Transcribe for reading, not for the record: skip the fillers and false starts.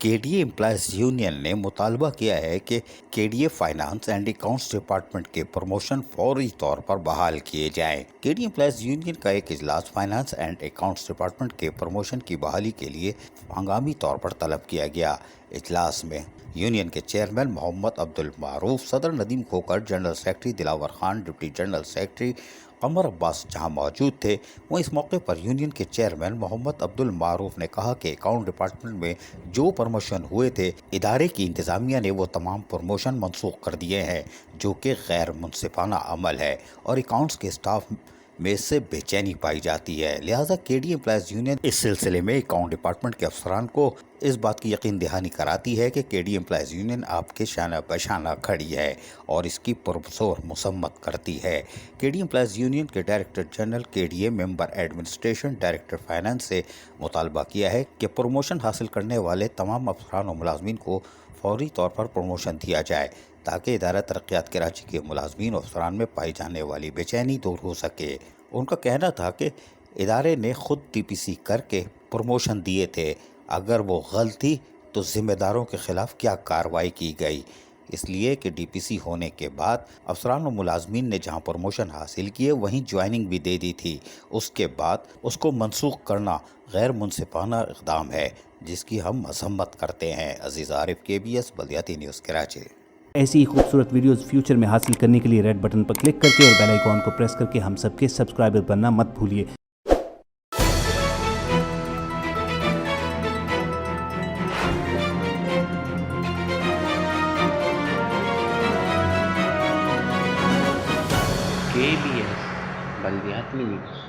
کے D A employees union نے مطالبہ کیا ہے کہ کے D A finance and accounts department کے پروموشن فوری طور پر بحال کیے جائیں۔ کے ڈی اے امپلائیز یونین کا ایک اجلاس فائنانس اینڈ اکاؤنٹس ڈپارٹمنٹ کے پروموشن کی بحالی کے لیے ہنگامی طور پر طلب کیا گیا۔ اجلاس میں یونین کے چیئرمین محمد عبدالمعروف، صدر Nadeem Khokhar, general secretary Dilawar Khan, deputy general secretary Qamar Abbas جہاں موجود تھے۔ وہ اس موقع پر یونین کے چیئرمین محمد عبدالمعروف نے کہا کہ اکاؤنٹ ڈپارٹمنٹ میں جو پروموشن ہوئے تھے، ادارے کی انتظامیہ نے وہ تمام پروموشن منسوخ کر دیے ہیں، جو کہ غیر منصفانہ عمل ہے اور اکاؤنٹس کے اسٹاف میں سے بے چینی پائی جاتی ہے۔ لہٰذا کے ڈی اے امپلائیز یونین اس سلسلے میں اکاؤنٹ ڈپارٹمنٹ کے افسران کو اس بات کی یقین دہانی کراتی ہے کہ کے ڈی اے امپلائیز یونین آپ کے شانہ بشانہ کھڑی ہے اور اس کی پرزور مذمت کرتی ہے۔ کے ڈی اے امپلائیز یونین کے ڈائریکٹر جنرل کے D A member administration director finance سے مطالبہ کیا ہے کہ پروموشن حاصل کرنے والے تمام افسران و ملازمین کو فوری طور پر پروموشن دیا جائے تاکہ ادارہ ترقیات کراچی کے ملازمین و افسران میں پائی جانے والی بے چینی دور ہو سکے۔ ان کا کہنا تھا کہ ادارے نے خود ٹی پی سی کر کے پروموشن دیے تھے، اگر وہ غلط تھی تو ذمہ داروں کے خلاف کیا کارروائی کی گئی، اس لیے کہ ڈی پی سی ہونے کے بعد افسران و ملازمین نے جہاں پروموشن حاصل کیے وہیں جوائننگ بھی دے دی تھی، اس کے بعد اس کو منسوخ کرنا غیر منصفانہ اقدام ہے جس کی ہم مذمت کرتے ہیں۔ عزیز عارف، KBS بلدیاتی نیوز کراچی۔ ایسی ہی خوبصورت ویڈیوز فیوچر میں حاصل کرنے کے لیے ریڈ بٹن پر کلک کر کے اور بیل آئیکن کو پریس کر کے ہم سب کے سبسکرائبر بننا مت بھولیے۔ KBS بلدیاتی نیوز۔